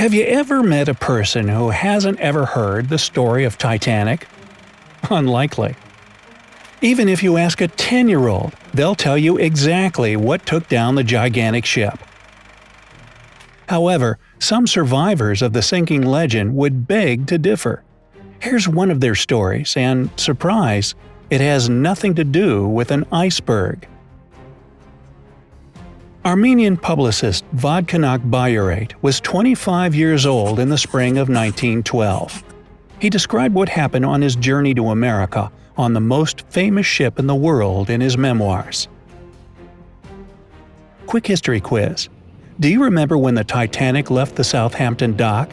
Have you ever met a person who hasn't ever heard the story of Titanic? Unlikely. Even if you ask a 10-year-old, they'll tell you exactly what took down the gigantic ship. However, some survivors of the sinking legend would beg to differ. Here's one of their stories, and surprise, it has nothing to do with an iceberg. Armenian publicist Vodkanak Bayurate was 25 years old in the spring of 1912. He described what happened on his journey to America on the most famous ship in the world in his memoirs. Quick history quiz. Do you remember when the Titanic left the Southampton dock?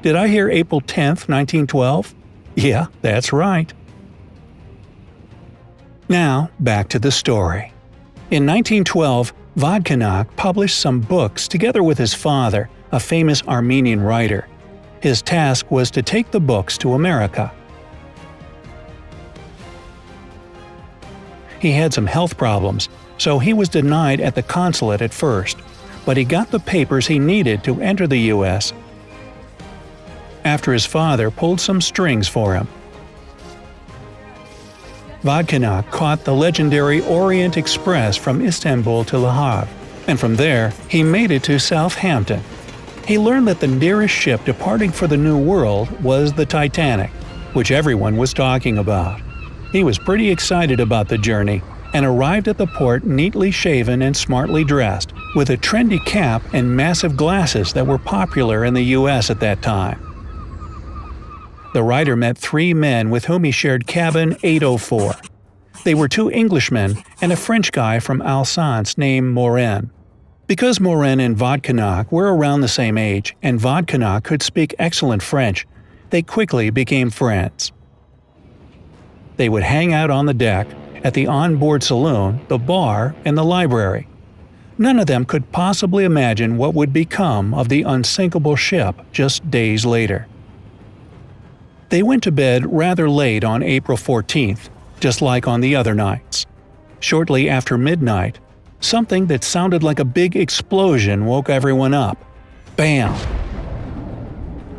Did I hear April 10, 1912? Yeah, that's right. Now, back to the story. In 1912, Vodkanak published some books together with his father, a famous Armenian writer. His task was to take the books to America. He had some health problems, so he was denied at the consulate at first, but he got the papers he needed to enter the U.S. after his father pulled some strings for him. Vodkanak caught the legendary Orient Express from Istanbul to Le Havre, and from there he made it to Southampton. He learned that the nearest ship departing for the New World was the Titanic, which everyone was talking about. He was pretty excited about the journey and arrived at the port neatly shaven and smartly dressed, with a trendy cap and massive glasses that were popular in the U.S. at that time. The writer met three men with whom he shared cabin 804. They were two Englishmen and a French guy from Alsace named Morin. Because Morin and Vodkanak were around the same age and Vodkanak could speak excellent French, they quickly became friends. They would hang out on the deck, at the onboard saloon, the bar, and the library. None of them could possibly imagine what would become of the unsinkable ship just days later. They went to bed rather late on April 14th, just like on the other nights. Shortly after midnight, something that sounded like a big explosion woke everyone up. Bam!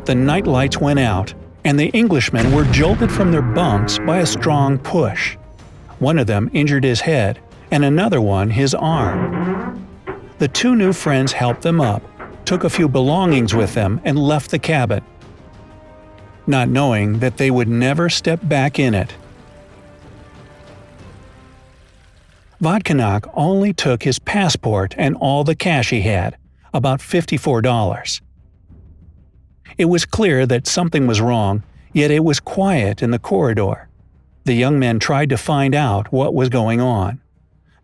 The night lights went out, and the Englishmen were jolted from their bunks by a strong push. One of them injured his head, and another one his arm. The two new friends helped them up, took a few belongings with them, and left the cabin, not knowing that they would never step back in it. Vodkanak only took his passport and all the cash he had, about $54. It was clear that something was wrong, yet it was quiet in the corridor. The young men tried to find out what was going on.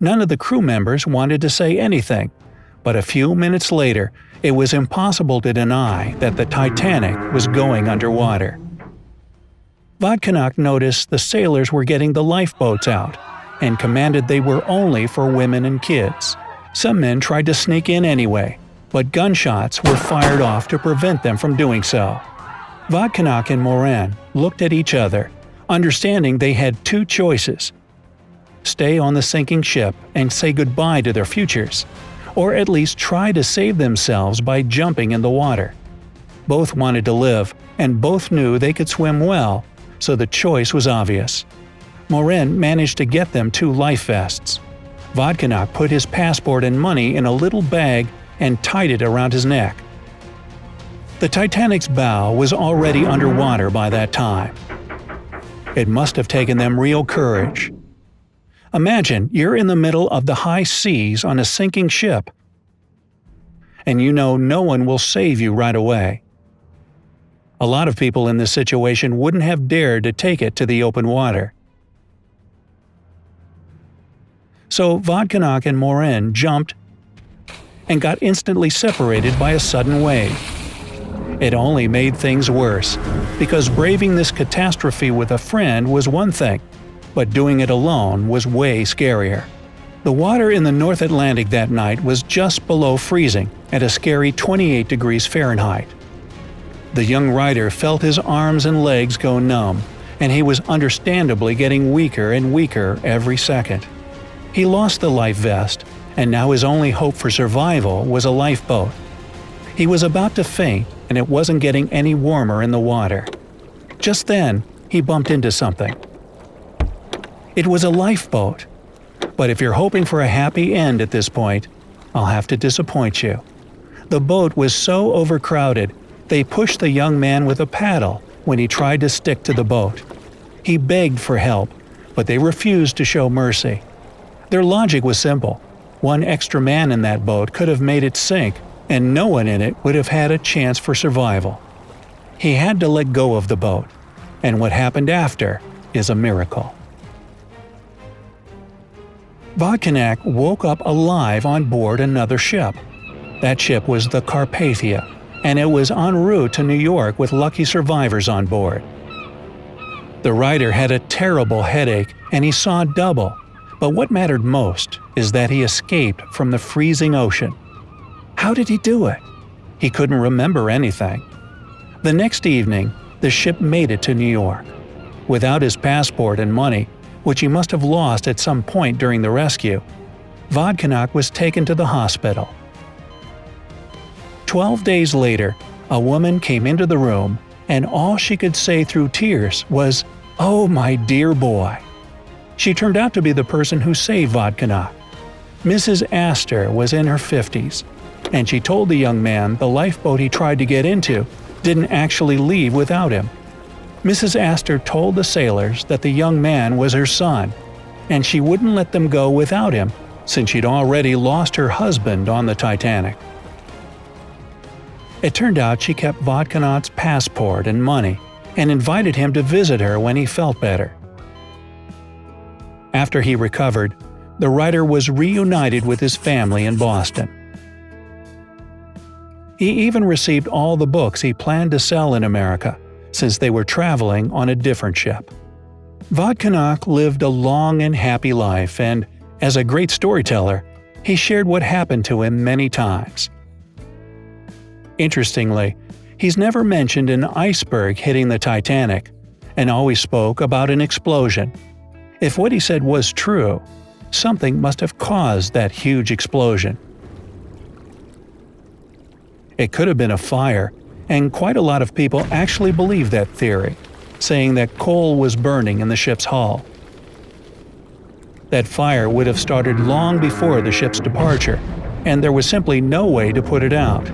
None of the crew members wanted to say anything, but a few minutes later, it was impossible to deny that the Titanic was going underwater. Vodkanak noticed the sailors were getting the lifeboats out, and commanded they were only for women and kids. Some men tried to sneak in anyway, but gunshots were fired off to prevent them from doing so. Vodkanak and Morin looked at each other, understanding they had two choices: stay on the sinking ship and say goodbye to their futures, or at least try to save themselves by jumping in the water. Both wanted to live, and both knew they could swim well, so the choice was obvious. Morin managed to get them two life vests. Vodkanak put his passport and money in a little bag and tied it around his neck. The Titanic's bow was already underwater by that time. It must have taken them real courage. Imagine you're in the middle of the high seas on a sinking ship, and you know no one will save you right away. A lot of people in this situation wouldn't have dared to take it to the open water. So Vodkanak and Morin jumped and got instantly separated by a sudden wave. It only made things worse, because braving this catastrophe with a friend was one thing, but doing it alone was way scarier. The water in the North Atlantic that night was just below freezing, at a scary 28 degrees Fahrenheit. The young rider felt his arms and legs go numb, and he was understandably getting weaker and weaker every second. He lost the life vest, and now his only hope for survival was a lifeboat. He was about to faint, and it wasn't getting any warmer in the water. Just then, he bumped into something. It was a lifeboat. But if you're hoping for a happy end at this point, I'll have to disappoint you. The boat was so overcrowded, they pushed the young man with a paddle when he tried to stick to the boat. He begged for help, but they refused to show mercy. Their logic was simple. One extra man in that boat could have made it sink, and no one in it would have had a chance for survival. He had to let go of the boat, and what happened after is a miracle. Vodkanak woke up alive on board another ship. That ship was the Carpathia, and it was en route to New York with lucky survivors on board. The writer had a terrible headache and he saw double, but what mattered most is that he escaped from the freezing ocean. How did he do it? He couldn't remember anything. The next evening, the ship made it to New York. Without his passport and money, which he must have lost at some point during the rescue, Vodkanak was taken to the hospital. 12 days later, a woman came into the room, and all she could say through tears was, "Oh, my dear boy." She turned out to be the person who saved Vodkanak. Mrs. Astor was in her 50s, and she told the young man the lifeboat he tried to get into didn't actually leave without him. Mrs. Astor told the sailors that the young man was her son, and she wouldn't let them go without him since she'd already lost her husband on the Titanic. It turned out she kept Vodkanak's passport and money and invited him to visit her when he felt better. After he recovered, the writer was reunited with his family in Boston. He even received all the books he planned to sell in America, since they were traveling on a different ship. Vodkanak lived a long and happy life, and, as a great storyteller, he shared what happened to him many times. Interestingly, he's never mentioned an iceberg hitting the Titanic, and always spoke about an explosion. If what he said was true, something must have caused that huge explosion. It could have been a fire, and quite a lot of people actually believe that theory, saying that coal was burning in the ship's hull. That fire would have started long before the ship's departure, and there was simply no way to put it out.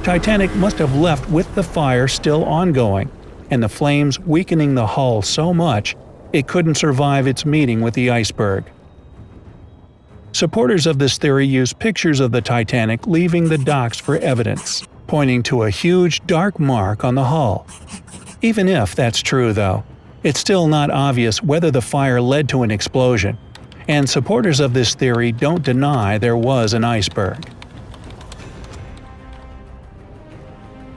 Titanic must have left with the fire still ongoing, and the flames weakening the hull so much it couldn't survive its meeting with the iceberg. Supporters of this theory use pictures of the Titanic leaving the docks for evidence, pointing to a huge dark mark on the hull. Even if that's true, though, it's still not obvious whether the fire led to an explosion, and supporters of this theory don't deny there was an iceberg.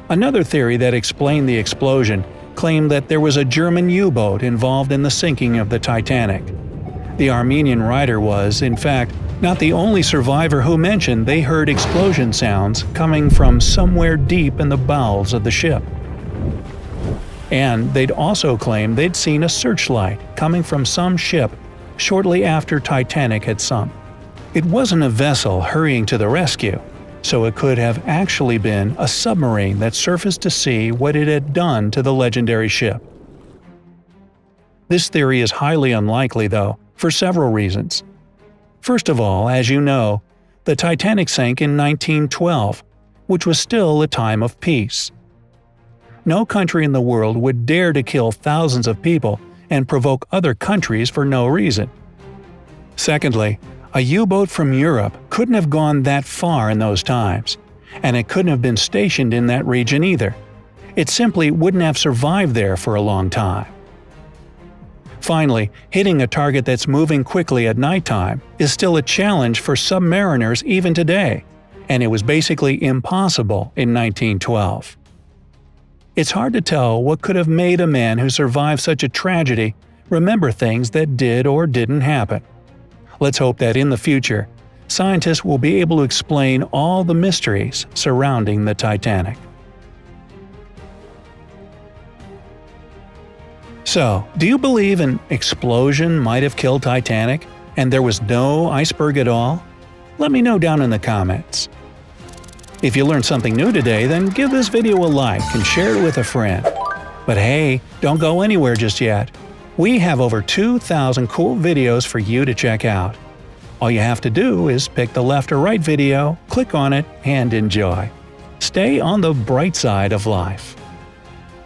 Another theory that explained the explosion claimed that there was a German U-boat involved in the sinking of the Titanic. The Armenian writer was, in fact, not the only survivor who mentioned they heard explosion sounds coming from somewhere deep in the bowels of the ship. And they'd also claimed they'd seen a searchlight coming from some ship shortly after Titanic had sunk. It wasn't a vessel hurrying to the rescue, so it could have actually been a submarine that surfaced to see what it had done to the legendary ship. This theory is highly unlikely, though, for several reasons. First of all, as you know, the Titanic sank in 1912, which was still a time of peace. No country in the world would dare to kill thousands of people and provoke other countries for no reason. Secondly, a U-boat from Europe couldn't have gone that far in those times, and it couldn't have been stationed in that region either. It simply wouldn't have survived there for a long time. Finally, hitting a target that's moving quickly at nighttime is still a challenge for submariners even today, and it was basically impossible in 1912. It's hard to tell what could have made a man who survived such a tragedy remember things that did or didn't happen. Let's hope that in the future, scientists will be able to explain all the mysteries surrounding the Titanic. So, do you believe an explosion might have killed Titanic, and there was no iceberg at all? Let me know down in the comments. If you learned something new today, then give this video a like and share it with a friend. But hey, don't go anywhere just yet. We have over 2,000 cool videos for you to check out. All you have to do is pick the left or right video, click on it, and enjoy. Stay on the bright side of life.